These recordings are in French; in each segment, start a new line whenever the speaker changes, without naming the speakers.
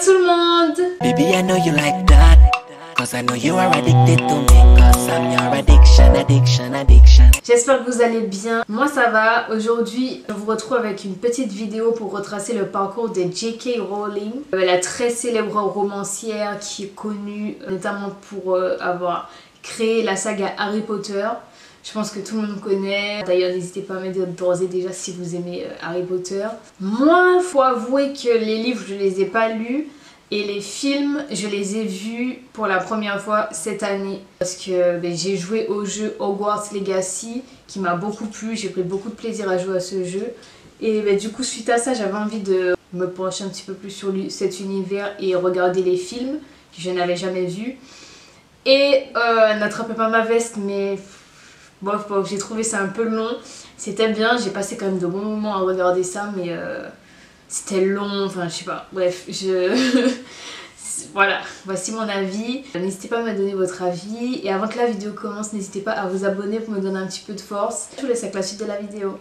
tout le monde!
Baby, I know you like that. Cause I know you are addicted to me. Cause I'm your addiction.
J'espère que vous allez bien. Moi ça va. Aujourd'hui, je vous retrouve avec une petite vidéo pour retracer le parcours de J.K. Rowling, la très célèbre romancière qui est connue notamment pour avoir créé la saga Harry Potter. Je pense que tout le monde connaît. D'ailleurs, n'hésitez pas à me dire d'ores et déjà si vous aimez Harry Potter. Moi, faut avouer que les livres, je les ai pas lus. Et les films, je les ai vus pour la première fois cette année. Parce que j'ai joué au jeu Hogwarts Legacy, qui m'a beaucoup plu. J'ai pris beaucoup de plaisir à jouer à ce jeu. Et du coup, suite à ça, j'avais envie de me pencher un petit peu plus sur cet univers et regarder les films que je n'avais jamais vus. Et n'attrapez pas ma veste, mais... Bof, j'ai trouvé ça un peu long. C'était bien, j'ai passé quand même de bons moments à regarder ça, mais c'était long, enfin je sais pas. Bref, voilà, voici mon avis. N'hésitez pas à me donner votre avis. Et avant que la vidéo commence, n'hésitez pas à vous abonner pour me donner un petit peu de force. Je vous laisse avec la suite de la vidéo.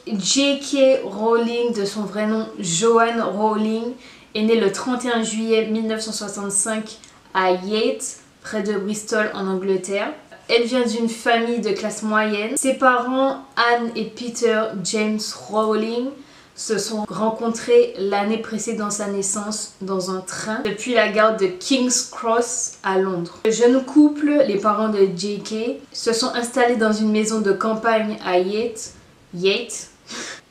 J.K. Rowling, de son vrai nom Joanne Rowling, est née le 31 juillet 1965 à Yates, près de Bristol en Angleterre. Elle vient d'une famille de classe moyenne. Ses parents, Anne et Peter James Rowling, se sont rencontrés l'année précédant sa naissance dans un train depuis la gare de King's Cross à Londres. Le jeune couple, les parents de J.K., se sont installés dans une maison de campagne à Yates,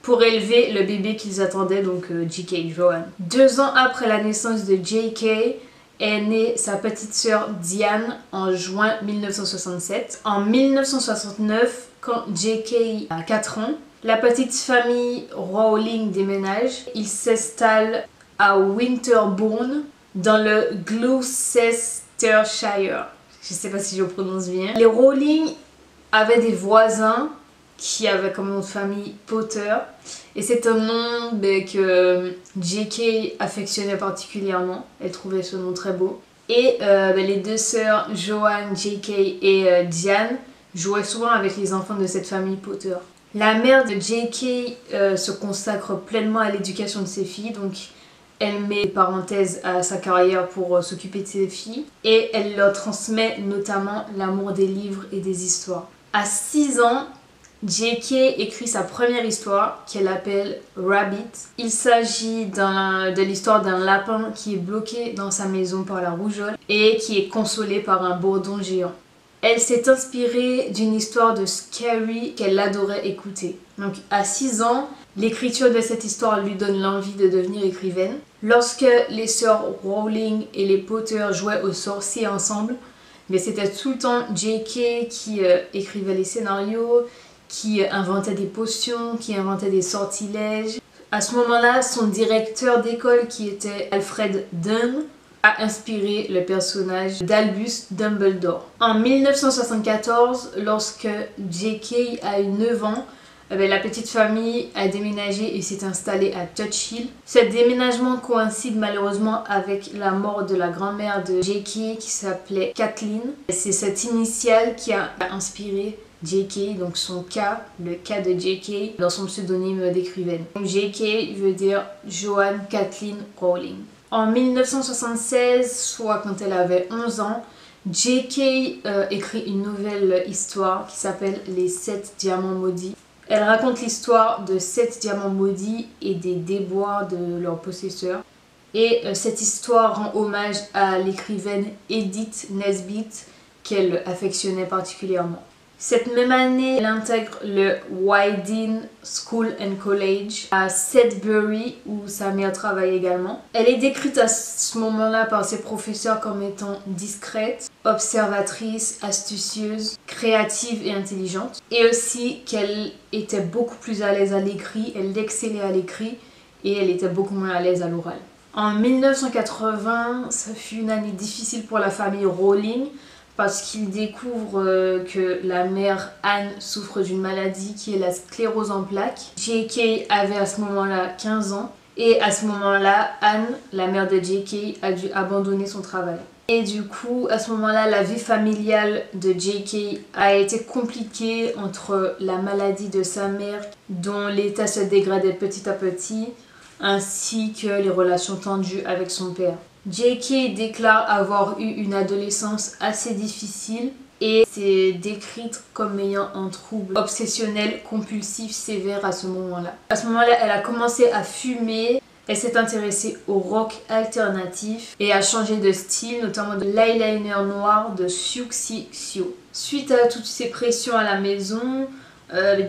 pour élever le bébé qu'ils attendaient, donc J.K. Joanne. 2 ans après la naissance de J.K., est née sa petite sœur Diane en juin 1967. En 1969, quand J.K. a 4 ans, la petite famille Rowling déménage. Ils s'installent à Winterbourne, dans le Gloucestershire. Je sais pas si je prononce bien. Les Rowling avaient des voisins qui avait comme nom de famille Potter, et c'est un nom que J.K. affectionnait particulièrement. Elle trouvait ce nom très beau. Et les deux sœurs Joanne, J.K. et Diane jouaient souvent avec les enfants de cette famille Potter. La mère de J.K. se consacre pleinement à l'éducation de ses filles, donc elle met parenthèse à sa carrière pour s'occuper de ses filles, et elle leur transmet notamment l'amour des livres et des histoires. À 6 ans, J.K. écrit sa première histoire qu'elle appelle Rabbit. Il s'agit de l'histoire d'un lapin qui est bloqué dans sa maison par la rougeole et qui est consolé par un bourdon géant. Elle s'est inspirée d'une histoire de Scary qu'elle adorait écouter. Donc à 6 ans, l'écriture de cette histoire lui donne l'envie de devenir écrivaine. Lorsque les sœurs Rowling et les Potter jouaient aux sorciers ensemble, mais c'était tout le temps J.K. qui écrivait les scénarios, qui inventait des potions, qui inventait des sortilèges. À ce moment-là, son directeur d'école, qui était Alfred Dunn, a inspiré le personnage d'Albus Dumbledore. En 1974, lorsque J.K. a eu 9 ans, la petite famille a déménagé et s'est installée à Touch Hill. Ce déménagement coïncide malheureusement avec la mort de la grand-mère de J.K. qui s'appelait Kathleen. C'est cette initiale qui a inspiré J.K., donc son K, le K de J.K. dans son pseudonyme d'écrivaine. J.K. veut dire Joanne Kathleen Rowling. En 1976, soit quand elle avait 11 ans, J.K. écrit une nouvelle histoire qui s'appelle Les 7 diamants maudits. Elle raconte l'histoire de 7 diamants maudits et des déboires de leurs possesseurs. Et cette histoire rend hommage à l'écrivaine Edith Nesbit qu'elle affectionnait particulièrement. Cette même année, elle intègre le Wydeen School and College à Sedbury où sa mère travaille également. Elle est décrite à ce moment-là par ses professeurs comme étant discrète, observatrice, astucieuse, créative et intelligente. Et aussi qu'elle était beaucoup plus à l'aise à l'écrit, elle excellait à l'écrit et elle était beaucoup moins à l'aise à l'oral. En 1980, ça fut une année difficile pour la famille Rowling, parce qu'il découvre que la mère Anne souffre d'une maladie qui est la sclérose en plaques. J.K. avait à ce moment-là 15 ans et à ce moment-là, Anne, la mère de J.K., a dû abandonner son travail. Et du coup, à ce moment-là, la vie familiale de J.K. a été compliquée entre la maladie de sa mère, dont l'état se dégradait petit à petit, ainsi que les relations tendues avec son père. J.K. déclare avoir eu une adolescence assez difficile et s'est décrite comme ayant un trouble obsessionnel compulsif sévère à ce moment-là. À ce moment-là, elle a commencé à fumer, elle s'est intéressée au rock alternatif et a changé de style, notamment de l'eyeliner noir de Siouxsie Xiu. Suite à toutes ces pressions à la maison,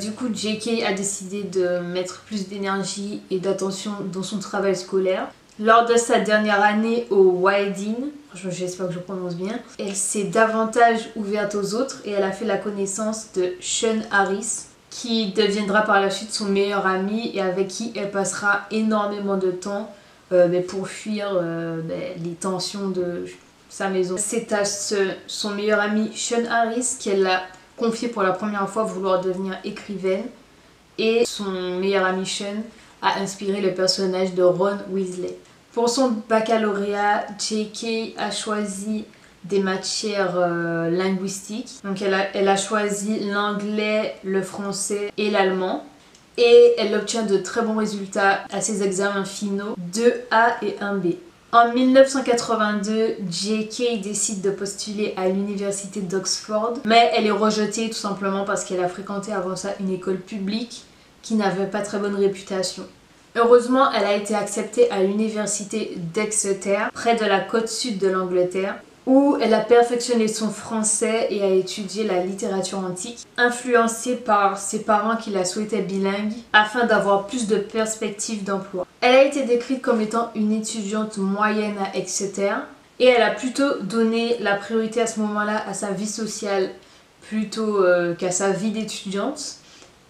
du coup J.K. a décidé de mettre plus d'énergie et d'attention dans son travail scolaire. Lors de sa dernière année au Wayidin, j'espère que je prononce bien, elle s'est davantage ouverte aux autres et elle a fait la connaissance de Sean Harris, qui deviendra par la suite son meilleur ami et avec qui elle passera énormément de temps pour fuir les tensions de sa maison. C'est à son meilleur ami Sean Harris qu'elle a confié pour la première fois vouloir devenir écrivaine, et son meilleur ami Sean a inspiré le personnage de Ron Weasley. Pour son baccalauréat, J.K. a choisi des matières linguistiques. Donc elle a choisi l'anglais, le français et l'allemand. Et elle obtient de très bons résultats à ses examens finaux, 2A et 1B. En 1982, J.K. décide de postuler à l'université d'Oxford, mais elle est rejetée tout simplement parce qu'elle a fréquenté avant ça une école publique qui n'avait pas très bonne réputation. Heureusement, elle a été acceptée à l'université d'Exeter, près de la côte sud de l'Angleterre, où elle a perfectionné son français et a étudié la littérature antique, influencée par ses parents qui la souhaitaient bilingue afin d'avoir plus de perspectives d'emploi. Elle a été décrite comme étant une étudiante moyenne à Exeter et elle a plutôt donné la priorité à ce moment-là à sa vie sociale plutôt qu'à sa vie d'étudiante.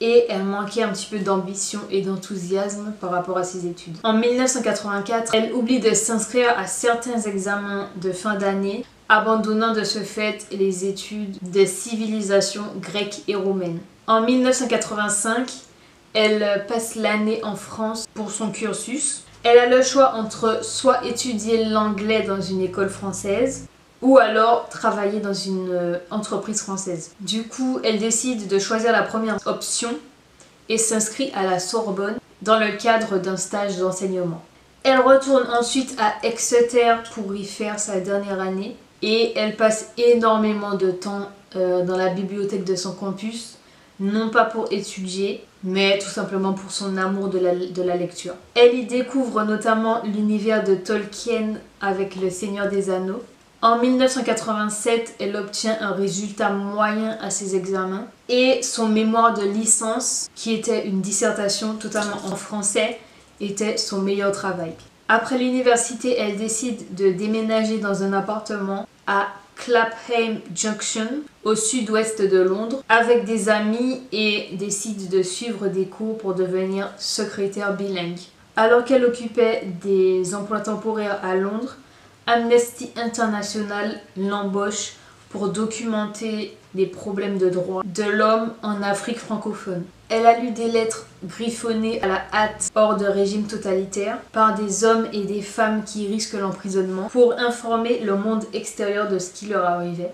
Et elle manquait un petit peu d'ambition et d'enthousiasme par rapport à ses études. En 1984, elle oublie de s'inscrire à certains examens de fin d'année, abandonnant de ce fait les études de civilisation grecque et romaine. En 1985, elle passe l'année en France pour son cursus. Elle a le choix entre soit étudier l'anglais dans une école française, ou alors travailler dans une entreprise française. Du coup, elle décide de choisir la première option et s'inscrit à la Sorbonne dans le cadre d'un stage d'enseignement. Elle retourne ensuite à Exeter pour y faire sa dernière année et elle passe énormément de temps dans la bibliothèque de son campus, non pas pour étudier, mais tout simplement pour son amour de la lecture. Elle y découvre notamment l'univers de Tolkien avec Le Seigneur des Anneaux. En 1987, elle obtient un résultat moyen à ses examens et son mémoire de licence, qui était une dissertation totalement en français, était son meilleur travail. Après l'université, elle décide de déménager dans un appartement à Clapham Junction, au sud-ouest de Londres, avec des amis et décide de suivre des cours pour devenir secrétaire bilingue. Alors qu'elle occupait des emplois temporaires à Londres, Amnesty International l'embauche pour documenter les problèmes de droits de l'homme en Afrique francophone. Elle a lu des lettres griffonnées à la hâte hors de régime totalitaire par des hommes et des femmes qui risquent l'emprisonnement pour informer le monde extérieur de ce qui leur arrivait.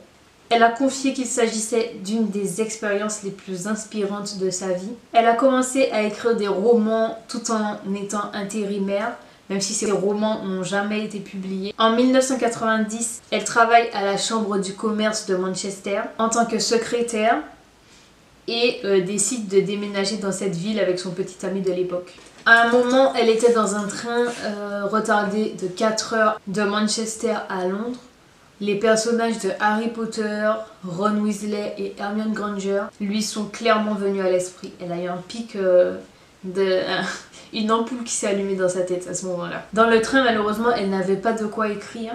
Elle a confié qu'il s'agissait d'une des expériences les plus inspirantes de sa vie. Elle a commencé à écrire des romans tout en étant intérimaire, même si ces romans n'ont jamais été publiés. En 1990, elle travaille à la Chambre du commerce de Manchester en tant que secrétaire et décide de déménager dans cette ville avec son petit ami de l'époque. À un moment, elle était dans un train retardé de 4 heures de Manchester à Londres. Les personnages de Harry Potter, Ron Weasley et Hermione Granger lui sont clairement venus à l'esprit. Elle a eu un pic une ampoule qui s'est allumée dans sa tête à ce moment-là. Dans le train, malheureusement, elle n'avait pas de quoi écrire.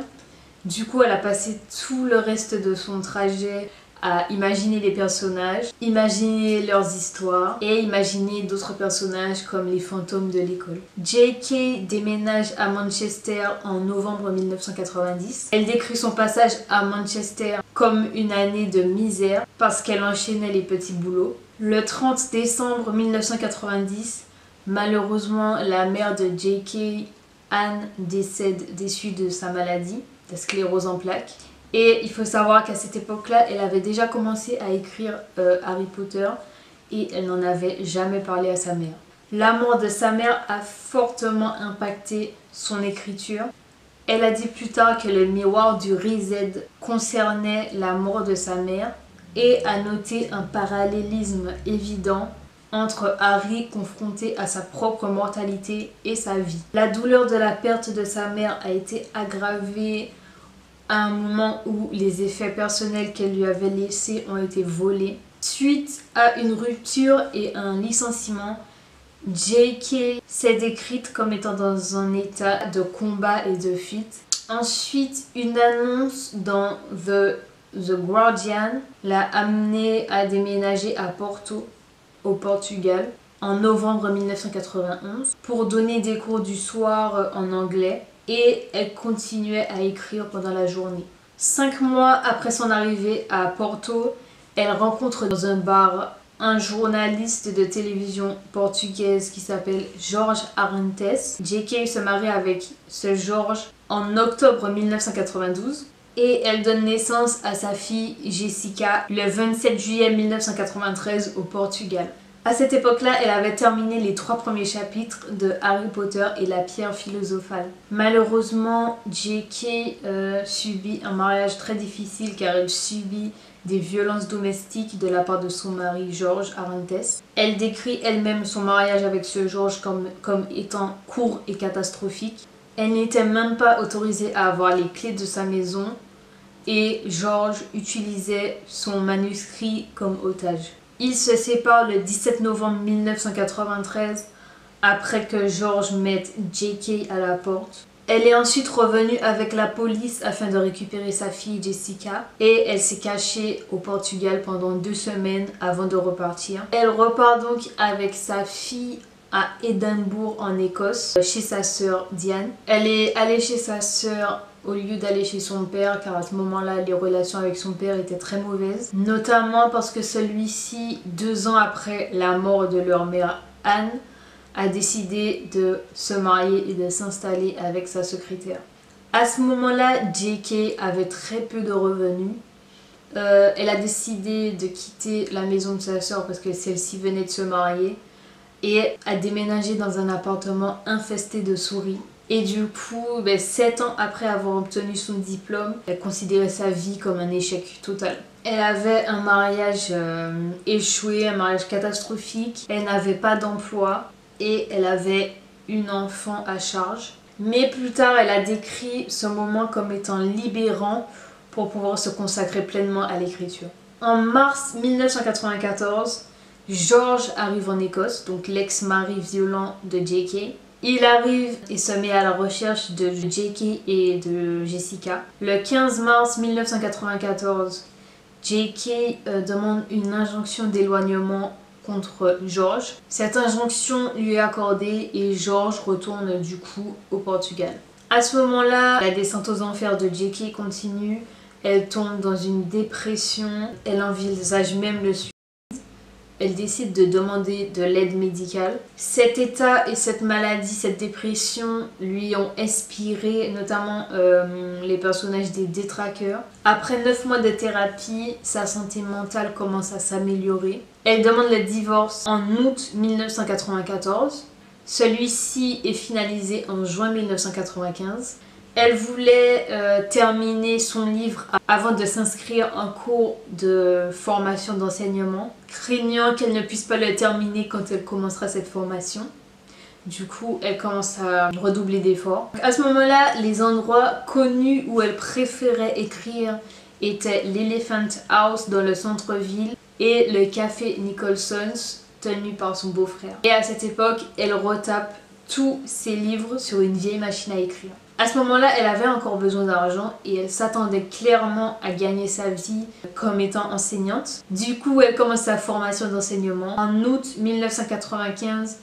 Du coup, elle a passé tout le reste de son trajet à imaginer les personnages, imaginer leurs histoires et imaginer d'autres personnages comme les fantômes de l'école. J.K. déménage à Manchester en novembre 1990. Elle décrit son passage à Manchester comme une année de misère parce qu'elle enchaînait les petits boulots. Le 30 décembre 1990, malheureusement, la mère de J.K., Anne, décède déçue de sa maladie, de sclérose en plaques. Et il faut savoir qu'à cette époque-là, elle avait déjà commencé à écrire Harry Potter et elle n'en avait jamais parlé à sa mère. La mort de sa mère a fortement impacté son écriture. Elle a dit plus tard que le miroir du Reset concernait la mort de sa mère et a noté un parallélisme évident entre Harry confronté à sa propre mortalité et sa vie. La douleur de la perte de sa mère a été aggravée à un moment où les effets personnels qu'elle lui avait laissés ont été volés. Suite à une rupture et un licenciement, J.K. s'est décrite comme étant dans un état de combat et de fuite. Ensuite, une annonce dans The Guardian l'a amenée à déménager à Porto, au Portugal, en novembre 1991 pour donner des cours du soir en anglais et elle continuait à écrire pendant la journée. 5 mois après son arrivée à Porto, elle rencontre dans un bar un journaliste de télévision portugaise qui s'appelle Jorge Arantes. J.K. se marie avec ce Jorge en octobre 1992 et elle donne naissance à sa fille Jessica le 27 juillet 1993 au Portugal. À cette époque-là, elle avait terminé les 3 premiers chapitres de Harry Potter et la pierre philosophale. Malheureusement, J.K. subit un mariage très difficile car elle subit des violences domestiques de la part de son mari Jorge Arantes. Elle décrit elle-même son mariage avec ce Jorge comme étant court et catastrophique. Elle n'était même pas autorisée à avoir les clés de sa maison et Jorge utilisait son manuscrit comme otage. Ils se séparent le 17 novembre 1993 après que Jorge mette J.K. à la porte. Elle est ensuite revenue avec la police afin de récupérer sa fille Jessica et elle s'est cachée au Portugal pendant 2 semaines avant de repartir. Elle repart donc avec sa fille à Édimbourg en Écosse chez sa sœur Diane. Elle est allée chez sa sœur au lieu d'aller chez son père car à ce moment-là les relations avec son père étaient très mauvaises, notamment parce que celui-ci, 2 ans après la mort de leur mère Anne, a décidé de se marier et de s'installer avec sa secrétaire. À ce moment-là, J.K. avait très peu de revenus. Elle a décidé de quitter la maison de sa sœur parce que celle-ci venait de se marier et a déménagé dans un appartement infesté de souris. Et du coup, 7 ans après avoir obtenu son diplôme, elle considérait sa vie comme un échec total. Elle avait un mariage échoué, un mariage catastrophique, elle n'avait pas d'emploi et elle avait une enfant à charge. Mais plus tard, elle a décrit ce moment comme étant libérant pour pouvoir se consacrer pleinement à l'écriture. En mars 1994, George arrive en Écosse, donc l'ex-mari violent de J.K. Il arrive et se met à la recherche de J.K. et de Jessica. Le 15 mars 1994, J.K. demande une injonction d'éloignement contre George. Cette injonction lui est accordée et George retourne du coup au Portugal. À ce moment-là, la descente aux enfers de J.K. continue. Elle tombe dans une dépression. Elle envisage même le suicide. Elle décide de demander de l'aide médicale. Cet état et cette maladie, cette dépression lui ont inspiré notamment les personnages des détraqueurs. Après 9 mois de thérapie, sa santé mentale commence à s'améliorer. Elle demande le divorce en août 1994. Celui-ci est finalisé en juin 1995. Elle voulait terminer son livre avant de s'inscrire en cours de formation d'enseignement, craignant qu'elle ne puisse pas le terminer quand elle commencera cette formation. Du coup, elle commence à redoubler d'efforts. À ce moment-là, les endroits connus où elle préférait écrire étaient l'Elephant House dans le centre-ville et le café Nicholson's tenu par son beau-frère. Et à cette époque, elle retape tous ses livres sur une vieille machine à écrire. À ce moment-là, elle avait encore besoin d'argent et elle s'attendait clairement à gagner sa vie comme étant enseignante. Du coup, elle commence sa formation d'enseignement en août 1995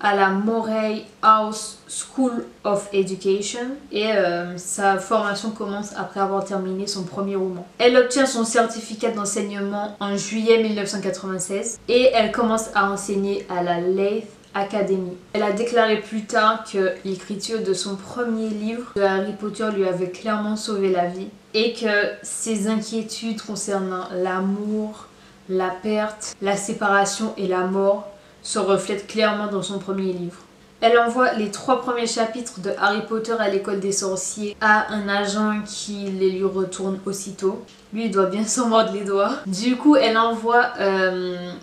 à la Moray House School of Education et sa formation commence après avoir terminé son premier roman. Elle obtient son certificat d'enseignement en juillet 1996 et elle commence à enseigner à la Leith Academy. Elle a déclaré plus tard que l'écriture de son premier livre de Harry Potter lui avait clairement sauvé la vie et que ses inquiétudes concernant l'amour, la perte, la séparation et la mort se reflète clairement dans son premier livre. Elle envoie les 3 premiers chapitres de Harry Potter à l'école des sorciers à un agent qui les lui retourne aussitôt. Lui, il doit bien s'en mordre les doigts. Du coup, elle envoie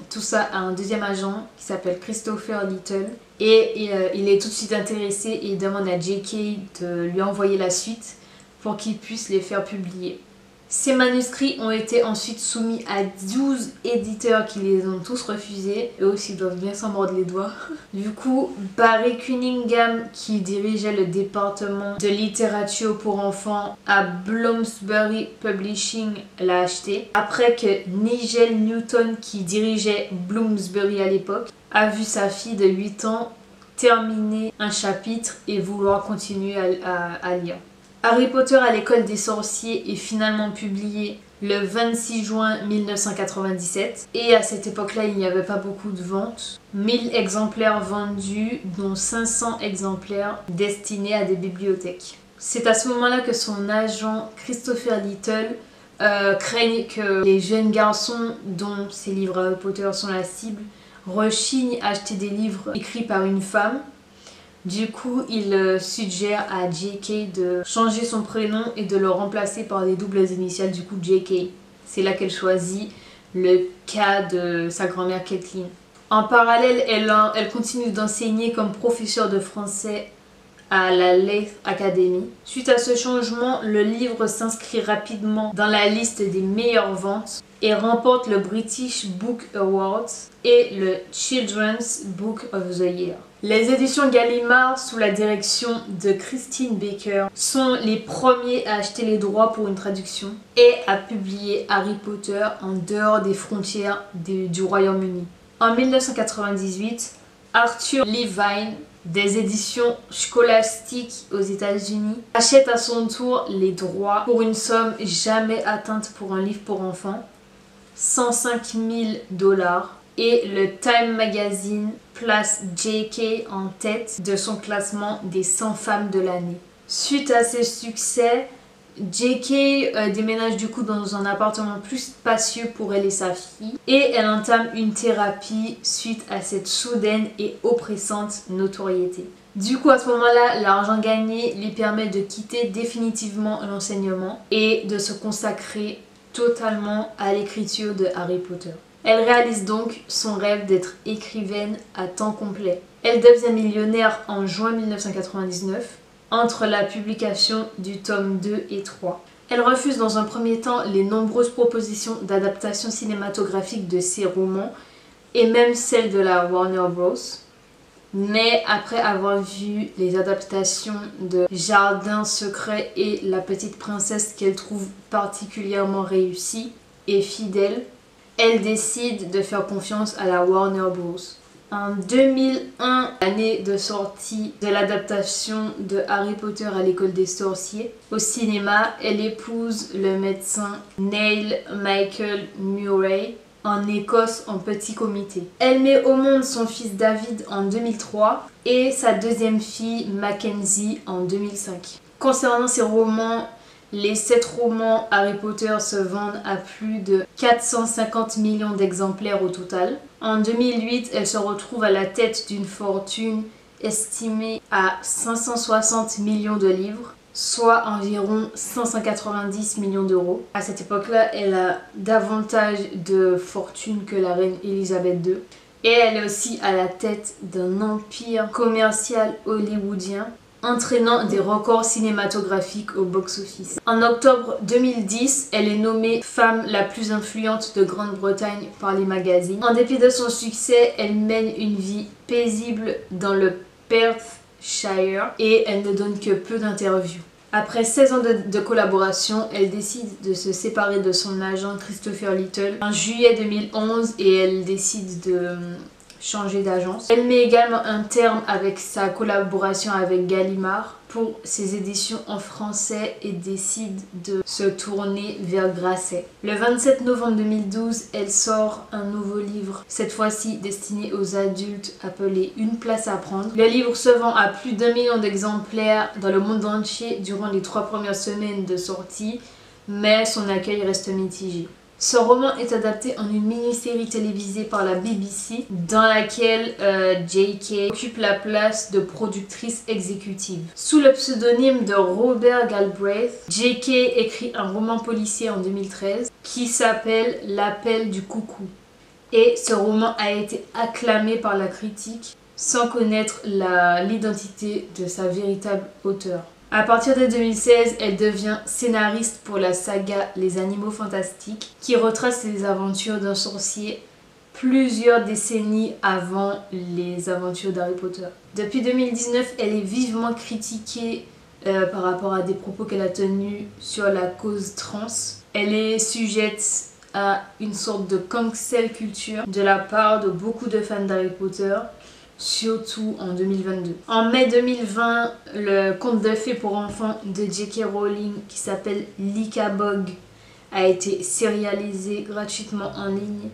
tout ça à un deuxième agent qui s'appelle Christopher Little. Et il est tout de suite intéressé et il demande à J.K. de lui envoyer la suite pour qu'il puisse les faire publier. Ces manuscrits ont été ensuite soumis à 12 éditeurs qui les ont tous refusés. Eux aussi doivent bien s'en mordre les doigts. Du coup, Barry Cunningham, qui dirigeait le département de littérature pour enfants à Bloomsbury Publishing, l'a acheté. Après que Nigel Newton, qui dirigeait Bloomsbury à l'époque, a vu sa fille de 8 ans terminer un chapitre et vouloir continuer à lire. Harry Potter à l'école des sorciers est finalement publié le 26 juin 1997 et à cette époque-là il n'y avait pas beaucoup de ventes. 1000 exemplaires vendus dont 500 exemplaires destinés à des bibliothèques. C'est à ce moment-là que son agent Christopher Little craigne que les jeunes garçons dont ces livres Harry Potter sont la cible rechignent à acheter des livres écrits par une femme. Du coup, il suggère à J.K. de changer son prénom et de le remplacer par des doubles initiales, du coup J.K. C'est là qu'elle choisit le cas de sa grand-mère Kathleen. En parallèle, elle continue d'enseigner comme professeure de français à la Leith Academy. Suite à ce changement, le livre s'inscrit rapidement dans la liste des meilleures ventes et remporte le British Book Awards et le Children's Book of the Year. Les éditions Gallimard, sous la direction de Christine Baker, sont les premiers à acheter les droits pour une traduction et à publier Harry Potter en dehors des frontières du Royaume-Uni. En 1998, Arthur Levine, des éditions Scholastic aux États-Unis, achète à son tour les droits pour une somme jamais atteinte pour un livre pour enfants, 105 000 $, et le Time Magazine place J.K. en tête de son classement des 100 femmes de l'année. Suite à ces succès, J.K. déménage du coup dans un appartement plus spacieux pour elle et sa fille et elle entame une thérapie suite à cette soudaine et oppressante notoriété. Du coup, à ce moment-là, l'argent gagné lui permet de quitter définitivement l'enseignement et de se consacrer totalement à l'écriture de Harry Potter. Elle réalise donc son rêve d'être écrivaine à temps complet. Elle devient millionnaire en juin 1999 entre la publication du tome 2 et 3. Elle refuse dans un premier temps les nombreuses propositions d'adaptation cinématographique de ses romans et même celles de la Warner Bros. Mais après avoir vu les adaptations de Jardin secret et La Petite Princesse qu'elle trouve particulièrement réussies et fidèles, elle décide de faire confiance à la Warner Bros. En 2001, l'année de sortie de l'adaptation de Harry Potter à l'école des sorciers, au cinéma, elle épouse le médecin Neil Michael Murray en Écosse en petit comité. Elle met au monde son fils David en 2003 et sa deuxième fille Mackenzie en 2005. Concernant ses romans, les 7 romans Harry Potter se vendent à plus de 450 millions d'exemplaires au total. En 2008, elle se retrouve à la tête d'une fortune estimée à 560 millions de livres, soit environ 590 millions d'euros. À cette époque-là, elle a davantage de fortune que la reine Elisabeth II. Et elle est aussi à la tête d'un empire commercial hollywoodien, entraînant des records cinématographiques au box-office. En octobre 2010, elle est nommée femme la plus influente de Grande-Bretagne par les magazines. En dépit de son succès, elle mène une vie paisible dans le Perthshire et elle ne donne que peu d'interviews. Après 16 ans de collaboration, elle décide de se séparer de son agent Christopher Little en juillet 2011 et elle décide de changer d'agence. Elle met également un terme avec sa collaboration avec Gallimard pour ses éditions en français et décide de se tourner vers Grasset. Le 27 novembre 2012, elle sort un nouveau livre, cette fois-ci destiné aux adultes, appelé Une place à prendre. Le livre se vend à plus d'1 million d'exemplaires dans le monde entier durant les 3 premières semaines de sortie, mais son accueil reste mitigé. Ce roman est adapté en une mini-série télévisée par la BBC dans laquelle J.K. occupe la place de productrice exécutive. Sous le pseudonyme de Robert Galbraith, J.K. écrit un roman policier en 2013 qui s'appelle L'appel du coucou. Et ce roman a été acclamé par la critique sans connaître l'identité de sa véritable auteure. À partir de 2016, elle devient scénariste pour la saga Les Animaux Fantastiques, qui retrace les aventures d'un sorcier plusieurs décennies avant les aventures d'Harry Potter. Depuis 2019, elle est vivement critiquée par rapport à des propos qu'elle a tenus sur la cause trans. Elle est sujette à une sorte de cancel culture de la part de beaucoup de fans d'Harry Potter, surtout en 2022. En mai 2020, le conte de fées pour enfants de J.K. Rowling qui s'appelle Licabog a été sérialisé gratuitement en ligne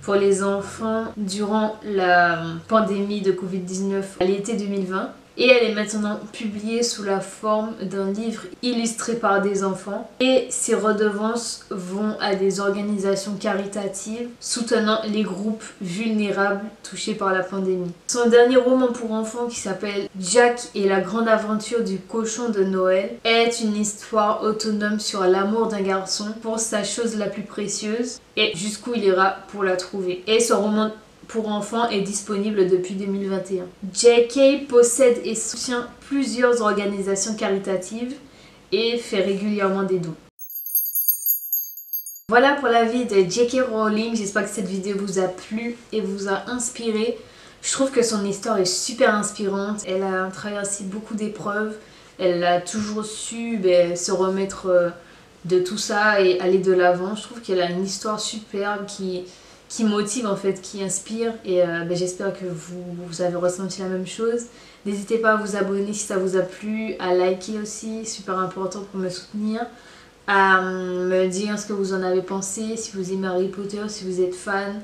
pour les enfants durant la pandémie de Covid-19 à l'été 2020. Et elle est maintenant publiée sous la forme d'un livre illustré par des enfants. Et ses redevances vont à des organisations caritatives soutenant les groupes vulnérables touchés par la pandémie. Son dernier roman pour enfants qui s'appelle Jack et la grande aventure du cochon de Noël est une histoire autonome sur l'amour d'un garçon pour sa chose la plus précieuse et jusqu'où il ira pour la trouver. Et ce roman pour enfants est disponible depuis 2021. J.K. possède et soutient plusieurs organisations caritatives et fait régulièrement des dons. Voilà pour la vie de J.K. Rowling. J'espère que cette vidéo vous a plu et vous a inspiré. Je trouve que son histoire est super inspirante. Elle a traversé beaucoup d'épreuves. Elle a toujours su se remettre de tout ça et aller de l'avant. Je trouve qu'elle a une histoire superbe qui motive en fait, qui inspire et j'espère que vous avez ressenti la même chose. N'hésitez pas à vous abonner si ça vous a plu, à liker aussi, super important pour me soutenir, à me dire ce que vous en avez pensé, si vous aimez Harry Potter, si vous êtes fan,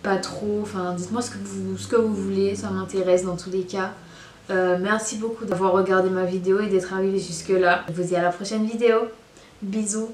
pas trop, enfin dites-moi ce que vous voulez, ça m'intéresse dans tous les cas. Merci beaucoup d'avoir regardé ma vidéo et d'être arrivé jusque là. Je vous dis à la prochaine vidéo, bisous.